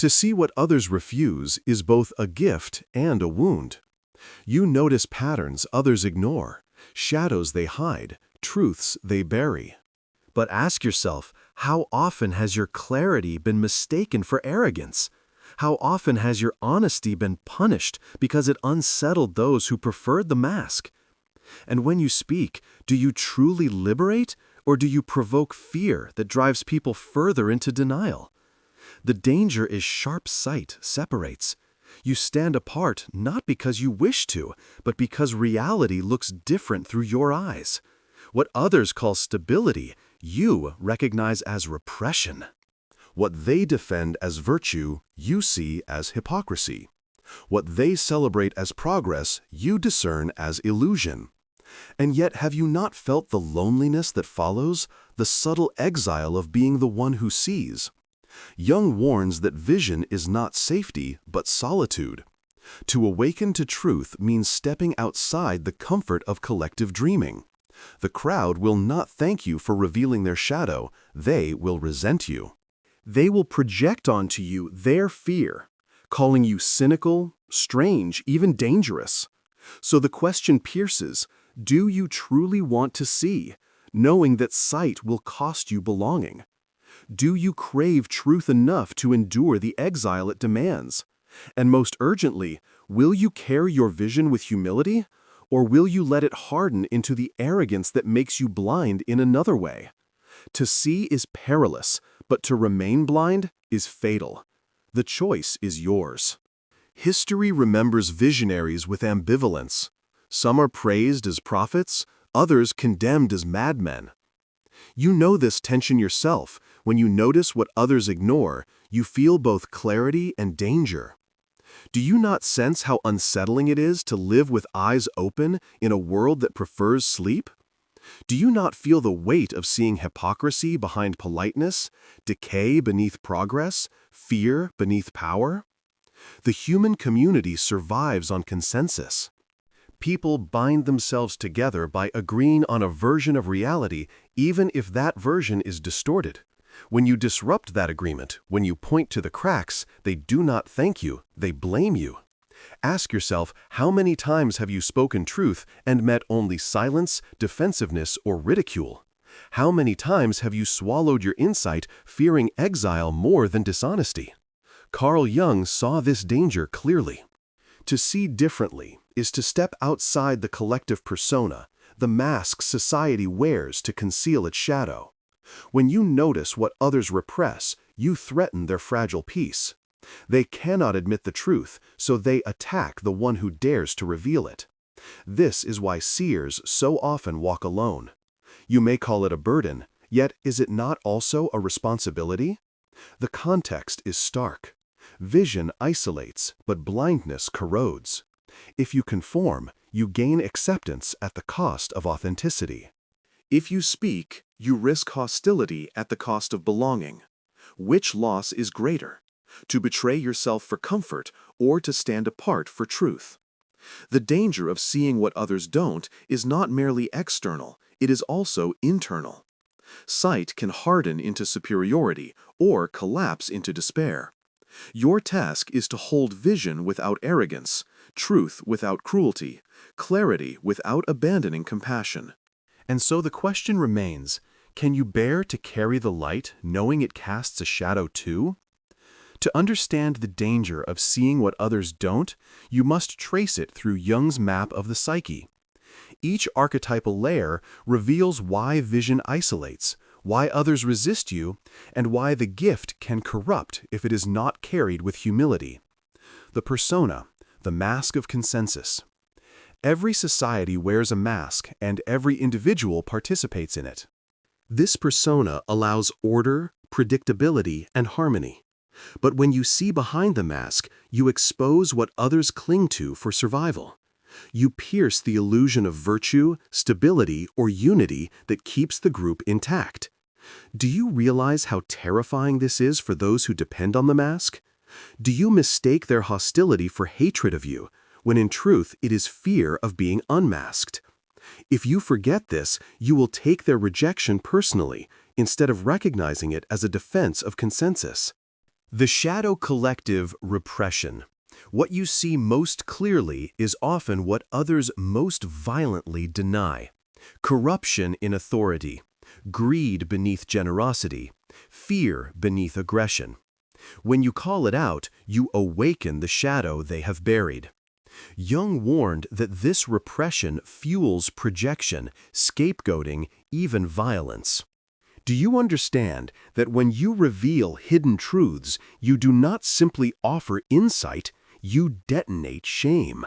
To see what others refuse is both a gift and a wound. You notice patterns others ignore, shadows they hide, truths they bury. But ask yourself, how often has your clarity been mistaken for arrogance? How often has your honesty been punished because it unsettled those who preferred the mask? And when you speak, do you truly liberate, or do you provoke fear that drives people further into denial? The danger is sharp sight separates. You stand apart not because you wish to, but because reality looks different through your eyes. What others call stability, you recognize as repression. What they defend as virtue, you see as hypocrisy. What they celebrate as progress, you discern as illusion. And yet have you not felt the loneliness that follows, the subtle exile of being the one who sees? Jung warns that vision is not safety, but solitude. To awaken to truth means stepping outside the comfort of collective dreaming. The crowd will not thank you for revealing their shadow, they will resent you. They will project onto you their fear, calling you cynical, strange, even dangerous. So the question pierces, do you truly want to see, knowing that sight will cost you belonging? Do you crave truth enough to endure the exile it demands? And most urgently, will you carry your vision with humility, or will you let it harden into the arrogance that makes you blind in another way? To see is perilous, but to remain blind is fatal. The choice is yours. History remembers visionaries with ambivalence. Some are praised as prophets, others condemned as madmen. You know this tension yourself. When you notice what others ignore, you feel both clarity and danger. Do you not sense how unsettling it is to live with eyes open in a world that prefers sleep? Do you not feel the weight of seeing hypocrisy behind politeness, decay beneath progress, fear beneath power? The human community survives on consensus. People bind themselves together by agreeing on a version of reality, even if that version is distorted. When you disrupt that agreement, when you point to the cracks, they do not thank you, they blame you. Ask yourself, how many times have you spoken truth and met only silence, defensiveness, or ridicule? How many times have you swallowed your insight, fearing exile more than dishonesty? Carl Jung saw this danger clearly. To see differently is to step outside the collective persona, the mask society wears to conceal its shadow. When you notice what others repress, you threaten their fragile peace. They cannot admit the truth, so they attack the one who dares to reveal it. This is why seers so often walk alone. You may call it a burden, yet is it not also a responsibility? The context is stark. Vision isolates, but blindness corrodes. If you conform, you gain acceptance at the cost of authenticity. If you speak, you risk hostility at the cost of belonging. Which loss is greater? To betray yourself for comfort or to stand apart for truth? The danger of seeing what others don't is not merely external, it is also internal. Sight can harden into superiority or collapse into despair. Your task is to hold vision without arrogance, truth without cruelty, clarity without abandoning compassion. And so the question remains, can you bear to carry the light knowing it casts a shadow too? To understand the danger of seeing what others don't, you must trace it through Jung's map of the psyche. Each archetypal layer reveals why vision isolates, why others resist you, and why the gift can corrupt if it is not carried with humility. The persona, the mask of consensus. Every society wears a mask, and every individual participates in it. This persona allows order, predictability, and harmony. But when you see behind the mask, you expose what others cling to for survival. You pierce the illusion of virtue, stability, or unity that keeps the group intact. Do you realize how terrifying this is for those who depend on the mask? Do you mistake their hostility for hatred of you, when in truth it is fear of being unmasked? If you forget this, you will take their rejection personally, instead of recognizing it as a defense of consensus. The shadow collective repression. What you see most clearly is often what others most violently deny. Corruption in authority, greed beneath generosity, fear beneath aggression. When you call it out, you awaken the shadow they have buried. Jung warned that this repression fuels projection, scapegoating, even violence. Do you understand that when you reveal hidden truths, you do not simply offer insight, you detonate shame?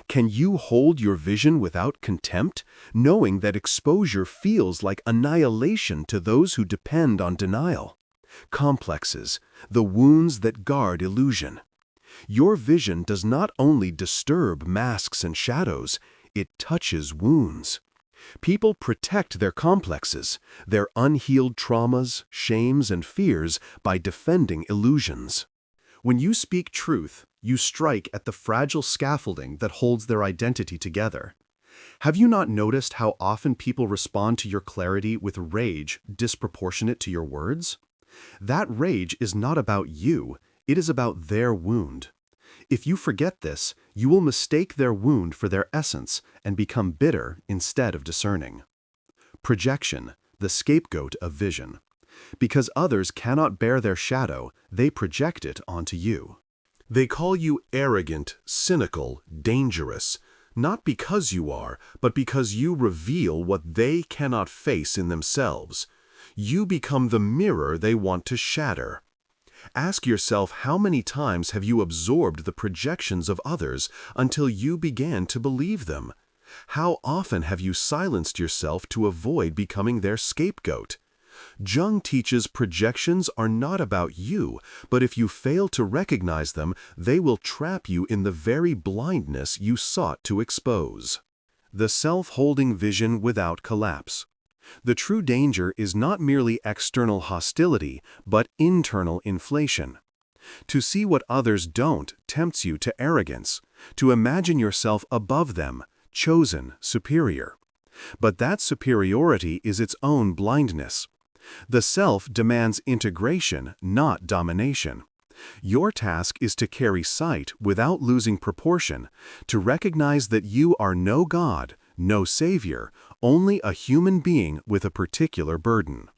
Can you hold your vision without contempt, knowing that exposure feels like annihilation to those who depend on denial? Complexes, the wounds that guard illusion. Your vision does not only disturb masks and shadows, it touches wounds. People protect their complexes, their unhealed traumas, shames, and fears by defending illusions. When you speak truth, you strike at the fragile scaffolding that holds their identity together. Have you not noticed how often people respond to your clarity with rage disproportionate to your words? That rage is not about you, it is about their wound. If you forget this, you will mistake their wound for their essence and become bitter instead of discerning. Projection, the scapegoat of vision. Because others cannot bear their shadow, they project it onto you. They call you arrogant, cynical, dangerous, not because you are, but because you reveal what they cannot face in themselves. You become the mirror they want to shatter. Ask yourself, how many times have you absorbed the projections of others until you began to believe them? How often have you silenced yourself to avoid becoming their scapegoat? Jung teaches projections are not about you, but if you fail to recognize them, they will trap you in the very blindness you sought to expose. The self-holding vision without collapse. The true danger is not merely external hostility, but internal inflation. To see what others don't tempts you to arrogance, to imagine yourself above them, chosen, superior. But that superiority is its own blindness. The self demands integration, not domination. Your task is to carry sight without losing proportion, to recognize that you are no God, no savior, only a human being with a particular burden.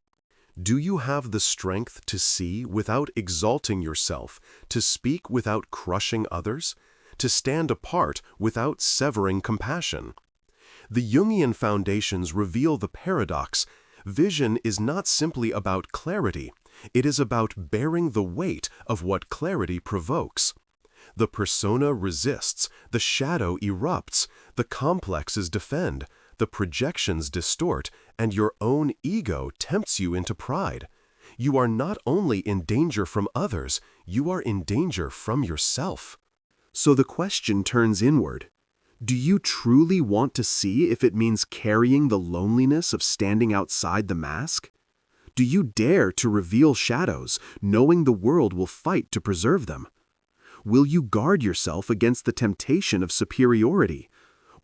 Do you have the strength to see without exalting yourself, to speak without crushing others, to stand apart without severing compassion? The Jungian foundations reveal the paradox. Vision is not simply about clarity, it is about bearing the weight of what clarity provokes. The persona resists, the shadow erupts, the complexes defend, the projections distort, and your own ego tempts you into pride. You are not only in danger from others, you are in danger from yourself. So the question turns inward. Do you truly want to see if it means carrying the loneliness of standing outside the mask? Do you dare to reveal shadows, knowing the world will fight to preserve them? Will you guard yourself against the temptation of superiority?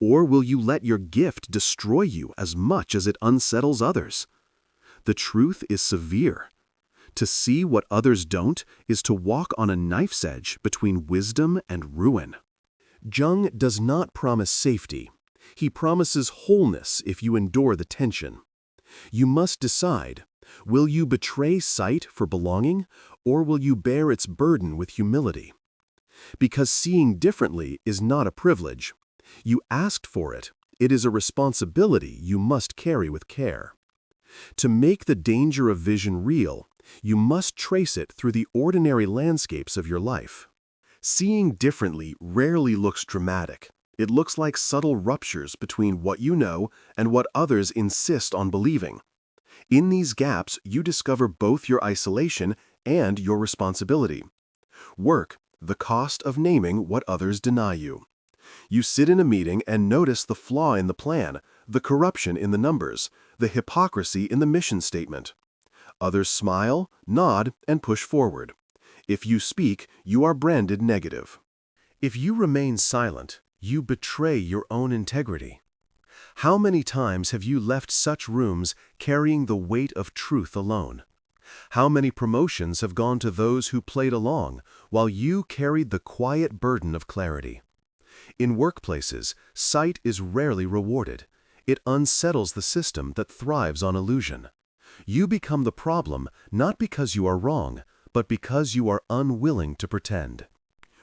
Or will you let your gift destroy you as much as it unsettles others? The truth is severe. To see what others don't is to walk on a knife's edge between wisdom and ruin. Jung does not promise safety. He promises wholeness if you endure the tension. You must decide, will you betray sight for belonging, or will you bear its burden with humility? Because seeing differently is not a privilege. You asked for it. It is a responsibility you must carry with care. To make the danger of vision real, you must trace it through the ordinary landscapes of your life. Seeing differently rarely looks dramatic. It looks like subtle ruptures between what you know and what others insist on believing. In these gaps, you discover both your isolation and your responsibility. Work, the cost of naming what others deny you. You sit in a meeting and notice the flaw in the plan, the corruption in the numbers, the hypocrisy in the mission statement. Others smile, nod, and push forward. If you speak, you are branded negative. If you remain silent, you betray your own integrity. How many times have you left such rooms carrying the weight of truth alone? How many promotions have gone to those who played along, while you carried the quiet burden of clarity? In workplaces, sight is rarely rewarded. It unsettles the system that thrives on illusion. You become the problem not because you are wrong, but because you are unwilling to pretend.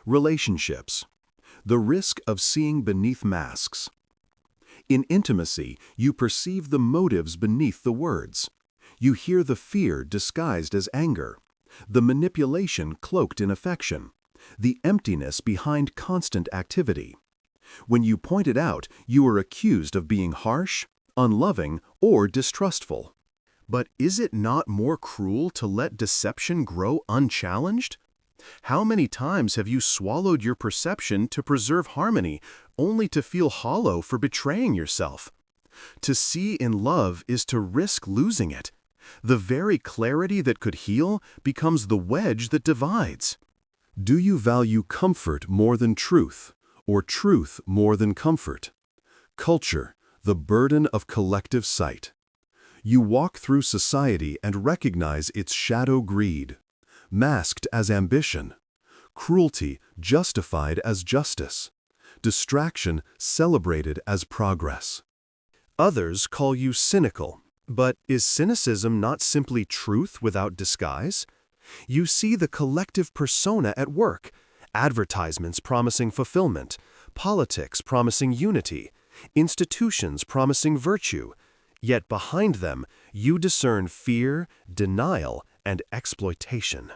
Relationships. The risk of seeing beneath masks. In intimacy, you perceive the motives beneath the words. You hear the fear disguised as anger, the manipulation cloaked in affection, the emptiness behind constant activity. When you point it out, you are accused of being harsh, unloving, or distrustful. But is it not more cruel to let deception grow unchallenged? How many times have you swallowed your perception to preserve harmony, only to feel hollow for betraying yourself? To see in love is to risk losing it. The very clarity that could heal becomes the wedge that divides. Do you value comfort more than truth, or truth more than comfort? Culture, the burden of collective sight. You walk through society and recognize its shadow greed, masked as ambition, cruelty justified as justice, distraction celebrated as progress. Others call you cynical, but is cynicism not simply truth without disguise? You see the collective persona at work, advertisements promising fulfillment, politics promising unity, institutions promising virtue, yet behind them you discern fear, denial, and exploitation.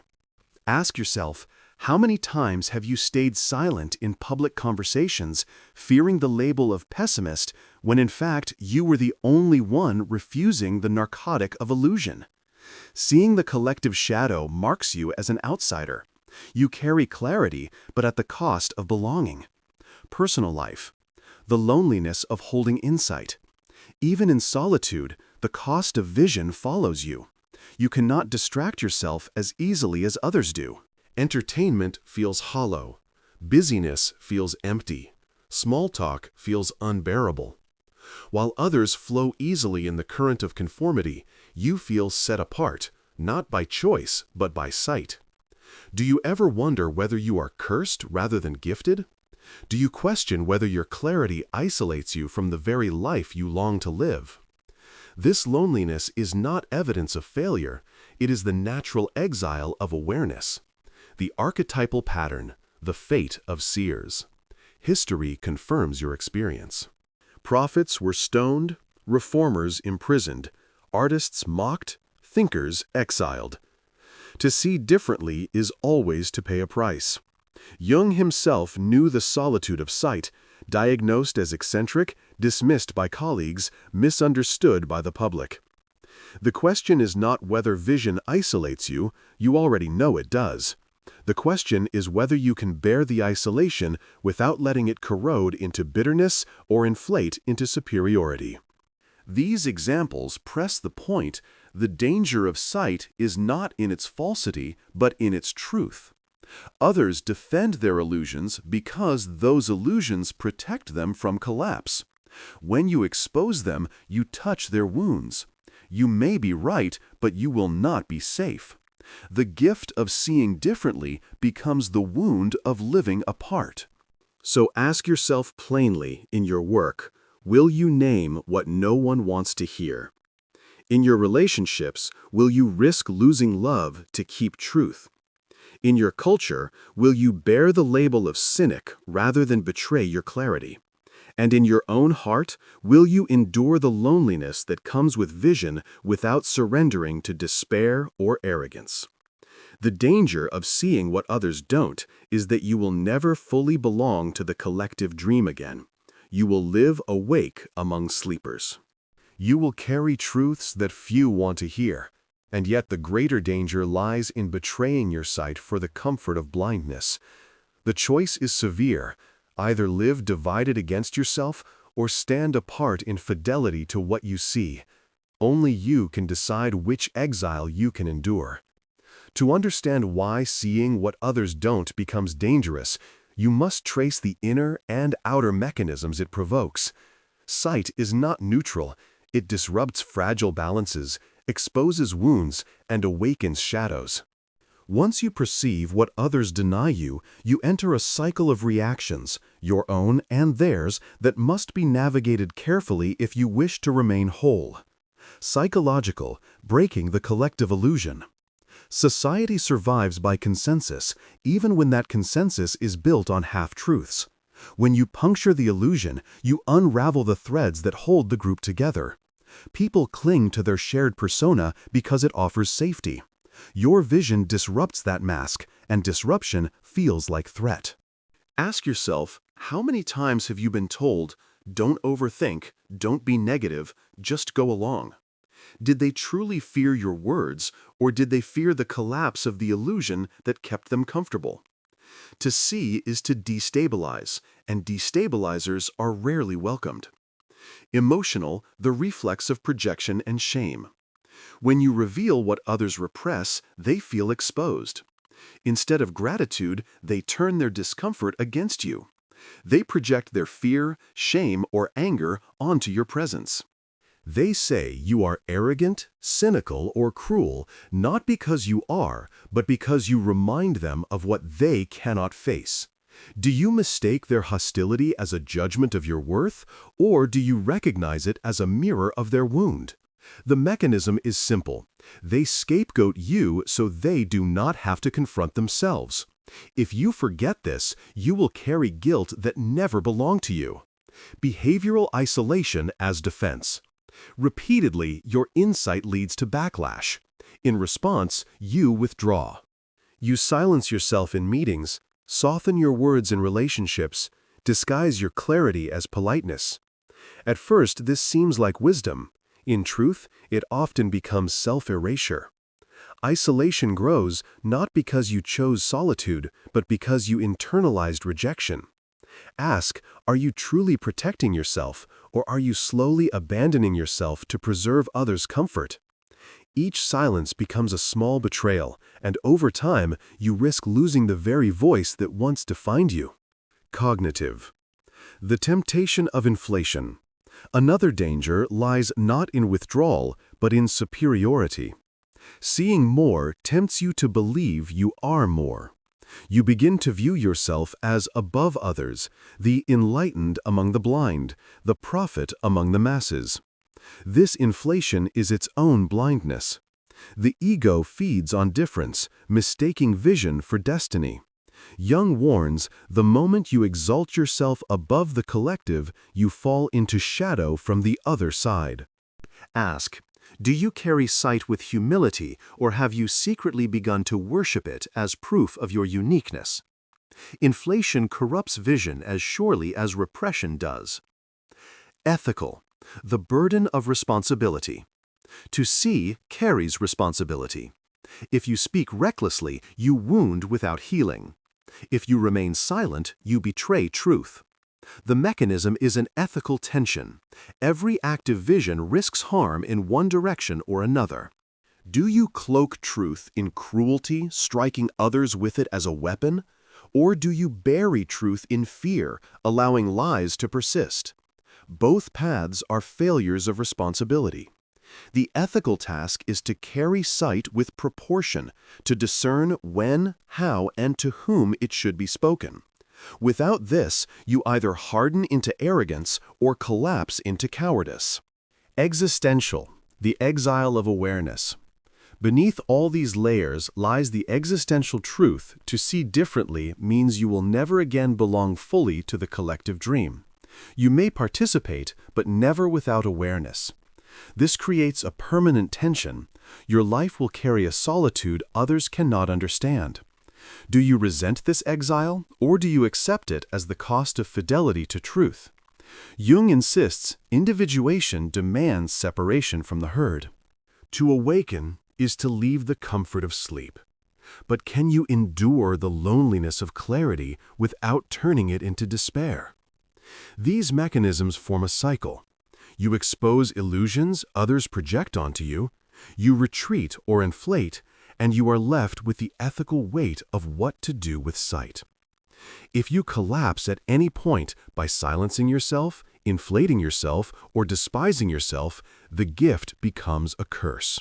Ask yourself, how many times have you stayed silent in public conversations, fearing the label of pessimist, when in fact you were the only one refusing the narcotic of illusion? Seeing the collective shadow marks you as an outsider. You carry clarity, but at the cost of belonging. Personal life. The loneliness of holding insight. Even in solitude, the cost of vision follows you. You cannot distract yourself as easily as others do. Entertainment feels hollow. Busyness feels empty. Small talk feels unbearable. While others flow easily in the current of conformity, you feel set apart, not by choice, but by sight. Do you ever wonder whether you are cursed rather than gifted? Do you question whether your clarity isolates you from the very life you long to live? This loneliness is not evidence of failure, it is the natural exile of awareness. The archetypal pattern, the fate of seers. History confirms your experience. Prophets were stoned, reformers imprisoned, artists mocked, thinkers exiled. To see differently is always to pay a price. Jung himself knew the solitude of sight, diagnosed as eccentric, dismissed by colleagues, misunderstood by the public. The question is not whether vision isolates you, you already know it does. The question is whether you can bear the isolation without letting it corrode into bitterness or inflate into superiority. These examples press the point: the danger of sight is not in its falsity, but in its truth. Others defend their illusions because those illusions protect them from collapse. When you expose them, you touch their wounds. You may be right, but you will not be safe. The gift of seeing differently becomes the wound of living apart. So ask yourself plainly in your work, will you name what no one wants to hear? In your relationships, will you risk losing love to keep truth? In your culture, will you bear the label of cynic rather than betray your clarity? And in your own heart, will you endure the loneliness that comes with vision without surrendering to despair or arrogance? The danger of seeing what others don't is that you will never fully belong to the collective dream again. You will live awake among sleepers. You will carry truths that few want to hear, and yet the greater danger lies in betraying your sight for the comfort of blindness. The choice is severe: either live divided against yourself or stand apart in fidelity to what you see. Only you can decide which exile you can endure. To understand why seeing what others don't becomes dangerous, you must trace the inner and outer mechanisms it provokes. Sight is not neutral. It disrupts fragile balances, exposes wounds, and awakens shadows. Once you perceive what others deny you, you enter a cycle of reactions, your own and theirs, that must be navigated carefully if you wish to remain whole. Psychological, breaking the collective illusion. Society survives by consensus, even when that consensus is built on half-truths. When you puncture the illusion, you unravel the threads that hold the group together. People cling to their shared persona because it offers safety. Your vision disrupts that mask, and disruption feels like threat. Ask yourself, how many times have you been told, "Don't overthink, don't be negative, just go along"? Did they truly fear your words, or did they fear the collapse of the illusion that kept them comfortable? To see is to destabilize, and destabilizers are rarely welcomed. Emotional, the reflex of projection and shame. When you reveal what others repress, they feel exposed. Instead of gratitude, they turn their discomfort against you. They project their fear, shame, or anger onto your presence. They say you are arrogant, cynical, or cruel, not because you are, but because you remind them of what they cannot face. Do you mistake their hostility as a judgment of your worth, or do you recognize it as a mirror of their wound? The mechanism is simple. They scapegoat you so they do not have to confront themselves. If you forget this, you will carry guilt that never belonged to you. Behavioral isolation as defense. Repeatedly, your insight leads to backlash. In response, you withdraw. You silence yourself in meetings, soften your words in relationships, disguise your clarity as politeness. At first, this seems like wisdom. In truth, it often becomes self-erasure. Isolation grows not because you chose solitude, but because you internalized rejection. Ask, are you truly protecting yourself, or are you slowly abandoning yourself to preserve others' comfort? Each silence becomes a small betrayal, and over time, you risk losing the very voice that once defined you. Cognitive. The temptation of inflation. Another danger lies not in withdrawal, but in superiority. Seeing more tempts you to believe you are more. You begin to view yourself as above others, the enlightened among the blind, the prophet among the masses. This inflation is its own blindness. The ego feeds on difference, mistaking vision for destiny. Jung warns, the moment you exalt yourself above the collective, you fall into shadow from the other side. Ask, do you carry sight with humility, or have you secretly begun to worship it as proof of your uniqueness? Inflation corrupts vision as surely as repression does. Ethical, the burden of responsibility. To see carries responsibility. If you speak recklessly, you wound without healing. If you remain silent, you betray truth. The mechanism is an ethical tension. Every active vision risks harm in one direction or another. Do you cloak truth in cruelty, striking others with it as a weapon? Or do you bury truth in fear, allowing lies to persist? Both paths are failures of responsibility. The ethical task is to carry sight with proportion, to discern when, how, and to whom it should be spoken. Without this, you either harden into arrogance or collapse into cowardice. Existential, the exile of awareness. Beneath all these layers lies the existential truth. To see differently means you will never again belong fully to the collective dream. You may participate, but never without awareness. This creates a permanent tension. Your life will carry a solitude others cannot understand. Do you resent this exile, or do you accept it as the cost of fidelity to truth? Jung insists individuation demands separation from the herd. To awaken is to leave the comfort of sleep. But can you endure the loneliness of clarity without turning it into despair? These mechanisms form a cycle. You expose illusions others project onto you, you retreat or inflate, and you are left with the ethical weight of what to do with sight. If you collapse at any point by silencing yourself, inflating yourself, or despising yourself, the gift becomes a curse.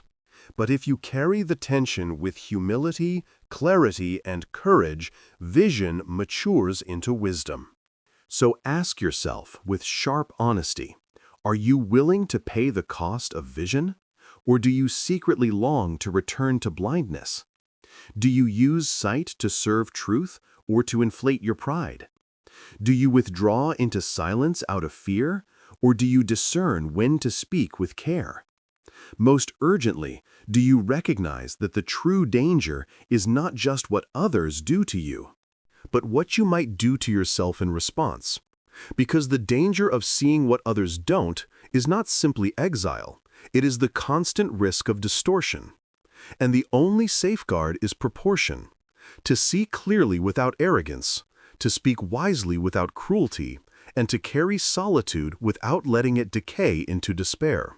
But if you carry the tension with humility, clarity, and courage, vision matures into wisdom. So ask yourself with sharp honesty, are you willing to pay the cost of vision? Or do you secretly long to return to blindness? Do you use sight to serve truth or to inflate your pride? Do you withdraw into silence out of fear, or do you discern when to speak with care? Most urgently, do you recognize that the true danger is not just what others do to you, but what you might do to yourself in response? Because the danger of seeing what others don't is not simply exile, it is the constant risk of distortion. And the only safeguard is proportion. To see clearly without arrogance, to speak wisely without cruelty, and to carry solitude without letting it decay into despair.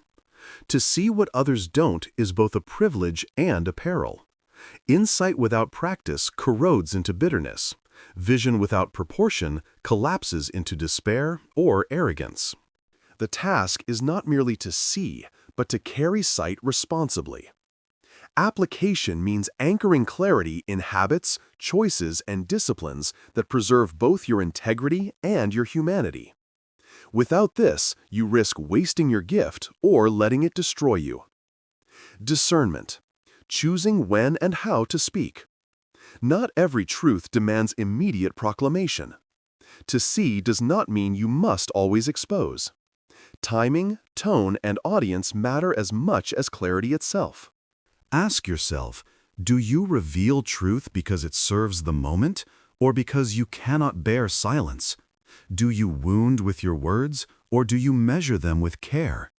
To see what others don't is both a privilege and a peril. Insight without practice corrodes into bitterness. Vision without proportion collapses into despair or arrogance. The task is not merely to see, but to carry sight responsibly. Application means anchoring clarity in habits, choices, and disciplines that preserve both your integrity and your humanity. Without this, you risk wasting your gift or letting it destroy you. Discernment. Choosing when and how to speak. Not every truth demands immediate proclamation. To see does not mean you must always expose. Timing, tone, and audience matter as much as clarity itself. Ask yourself, do you reveal truth because it serves the moment, or because you cannot bear silence? Do you wound with your words, or do you measure them with care?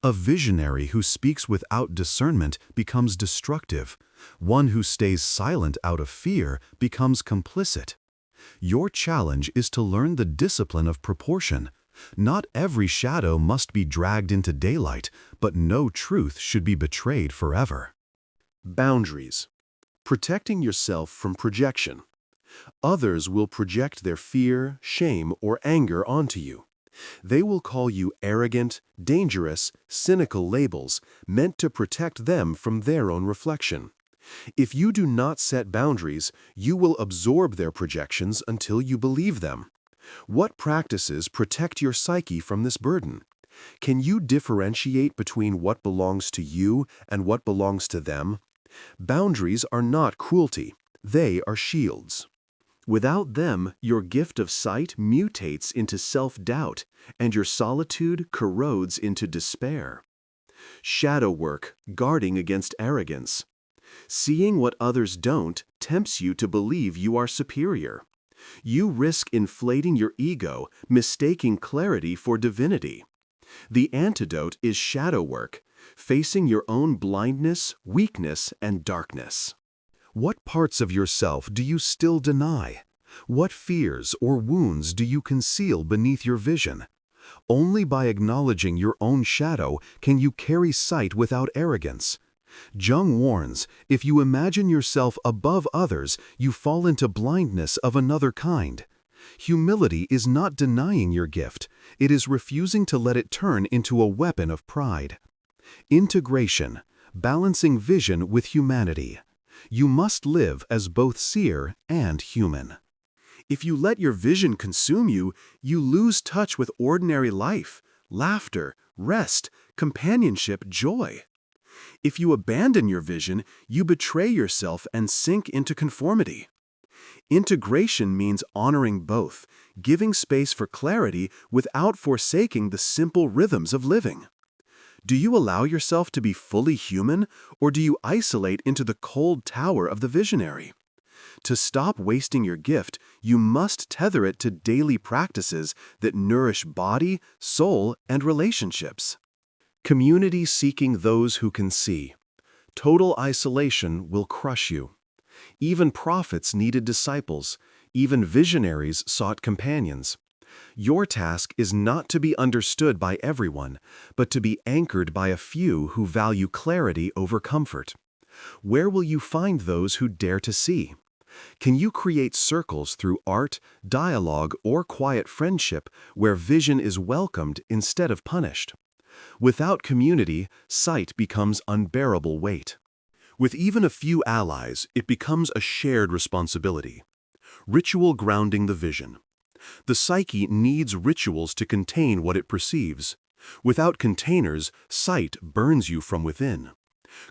A visionary who speaks without discernment becomes destructive. One who stays silent out of fear becomes complicit. Your challenge is to learn the discipline of proportion. Not every shadow must be dragged into daylight, but no truth should be betrayed forever. Boundaries. Protecting yourself from projection. Others will project their fear, shame, or anger onto you. They will call you arrogant, dangerous, cynical labels meant to protect them from their own reflection. If you do not set boundaries, you will absorb their projections until you believe them. What practices protect your psyche from this burden? Can you differentiate between what belongs to you and what belongs to them? Boundaries are not cruelty, they are shields. Without them, your gift of sight mutates into self-doubt, and your solitude corrodes into despair. Shadow work, guarding against arrogance. Seeing what others don't tempts you to believe you are superior. You risk inflating your ego, mistaking clarity for divinity. The antidote is shadow work, facing your own blindness, weakness, and darkness. What parts of yourself do you still deny? What fears or wounds do you conceal beneath your vision? Only by acknowledging your own shadow can you carry sight without arrogance. Jung warns, if you imagine yourself above others, you fall into blindness of another kind. Humility is not denying your gift, it is refusing to let it turn into a weapon of pride. Integration, balancing vision with humanity. You must live as both seer and human. If you let your vision consume you, you lose touch with ordinary life, laughter, rest, companionship, joy. If you abandon your vision, you betray yourself and sink into conformity. Integration means honoring both, giving space for clarity without forsaking the simple rhythms of living. Do you allow yourself to be fully human, or do you isolate into the cold tower of the visionary? To stop wasting your gift, you must tether it to daily practices that nourish body, soul, and relationships. Community seeking those who can see. Total isolation will crush you. Even prophets needed disciples. Even visionaries sought companions. Your task is not to be understood by everyone, but to be anchored by a few who value clarity over comfort. Where will you find those who dare to see? Can you create circles through art, dialogue, or quiet friendship where vision is welcomed instead of punished? Without community, sight becomes unbearable weight. With even a few allies, it becomes a shared responsibility. Ritual grounding the vision. The psyche needs rituals to contain what it perceives. Without containers, sight burns you from within.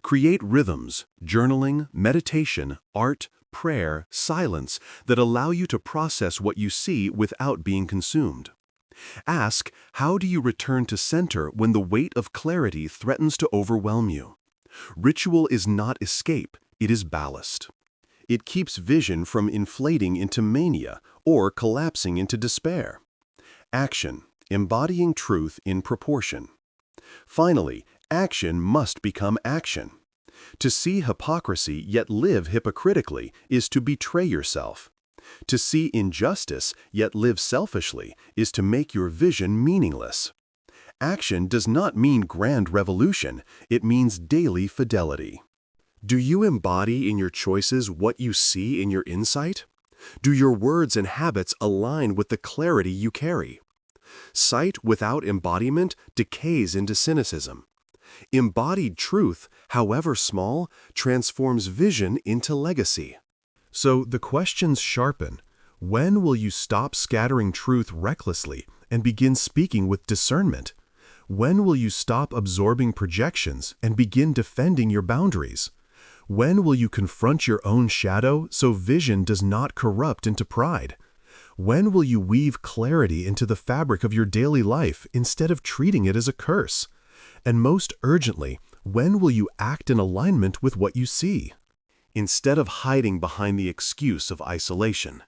Create rhythms, journaling, meditation, art, prayer, silence that allow you to process what you see without being consumed. Ask, how do you return to center when the weight of clarity threatens to overwhelm you? Ritual is not escape, it is ballast. It keeps vision from inflating into mania or collapsing into despair. Action, embodying truth in proportion. Finally, action must become action. To see hypocrisy yet live hypocritically is to betray yourself. To see injustice yet live selfishly is to make your vision meaningless. Action does not mean grand revolution, it means daily fidelity. Do you embody in your choices what you see in your insight? Do your words and habits align with the clarity you carry? Sight without embodiment decays into cynicism. Embodied truth, however small, transforms vision into legacy. So the questions sharpen. When will you stop scattering truth recklessly and begin speaking with discernment? When will you stop absorbing projections and begin defending your boundaries? When will you confront your own shadow so vision does not corrupt into pride? When will you weave clarity into the fabric of your daily life instead of treating it as a curse? And most urgently, when will you act in alignment with what you see? Instead of hiding behind the excuse of isolation.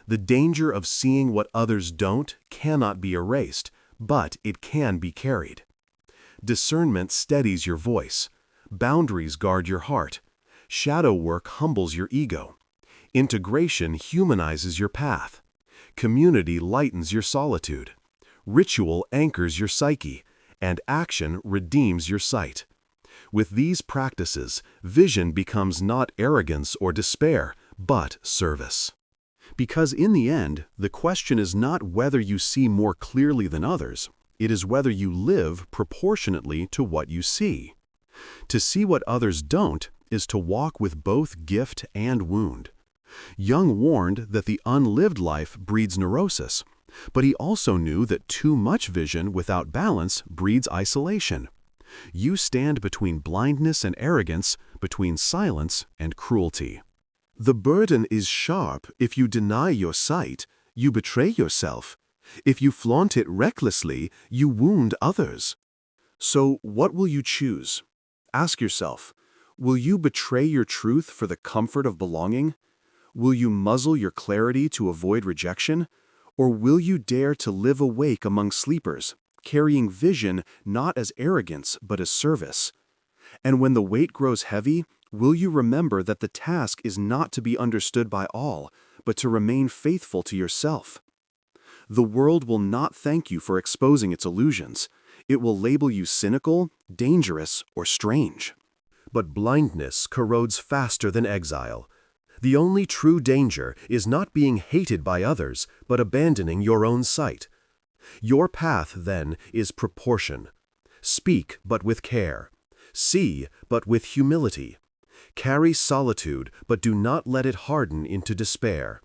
The danger of seeing what others don't cannot be erased, but it can be carried. Discernment steadies your voice. Boundaries guard your heart. Shadow work humbles your ego. Integration humanizes your path. Community lightens your solitude. Ritual anchors your psyche, and action redeems your sight. With these practices, vision becomes not arrogance or despair, but service. Because in the end, the question is not whether you see more clearly than others, it is whether you live proportionately to what you see. To see what others don't is to walk with both gift and wound. Jung warned that the unlived life breeds neurosis, but he also knew that too much vision without balance breeds isolation. You stand between blindness and arrogance, between silence and cruelty. The burden is sharp. If you deny your sight, you betray yourself. If you flaunt it recklessly, you wound others. So what will you choose? Ask yourself, will you betray your truth for the comfort of belonging? Will you muzzle your clarity to avoid rejection? Or will you dare to live awake among sleepers, carrying vision not as arrogance but as service? And when the weight grows heavy, will you remember that the task is not to be understood by all, but to remain faithful to yourself? The world will not thank you for exposing its illusions. It will label you cynical, dangerous, or strange. But blindness corrodes faster than exile. The only true danger is not being hated by others, but abandoning your own sight. Your path, then, is proportion. Speak, but with care. See, but with humility. Carry solitude, but do not let it harden into despair.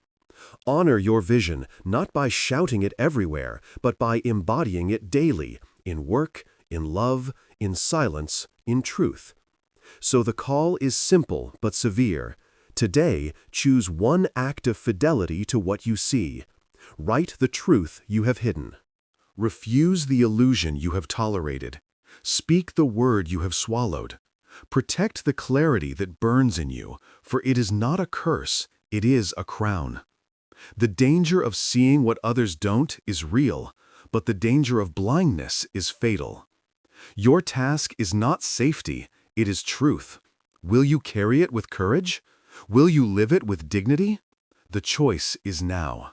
Honor your vision, not by shouting it everywhere, but by embodying it daily, in work, in love, in silence, in truth. So the call is simple but severe. Today, choose one act of fidelity to what you see. Write the truth you have hidden. Refuse the illusion you have tolerated. Speak the word you have swallowed. Protect the clarity that burns in you, for it is not a curse, it is a crown. The danger of seeing what others don't is real, but the danger of blindness is fatal. Your task is not safety, it is truth. Will you carry it with courage? Will you live it with dignity? The choice is now.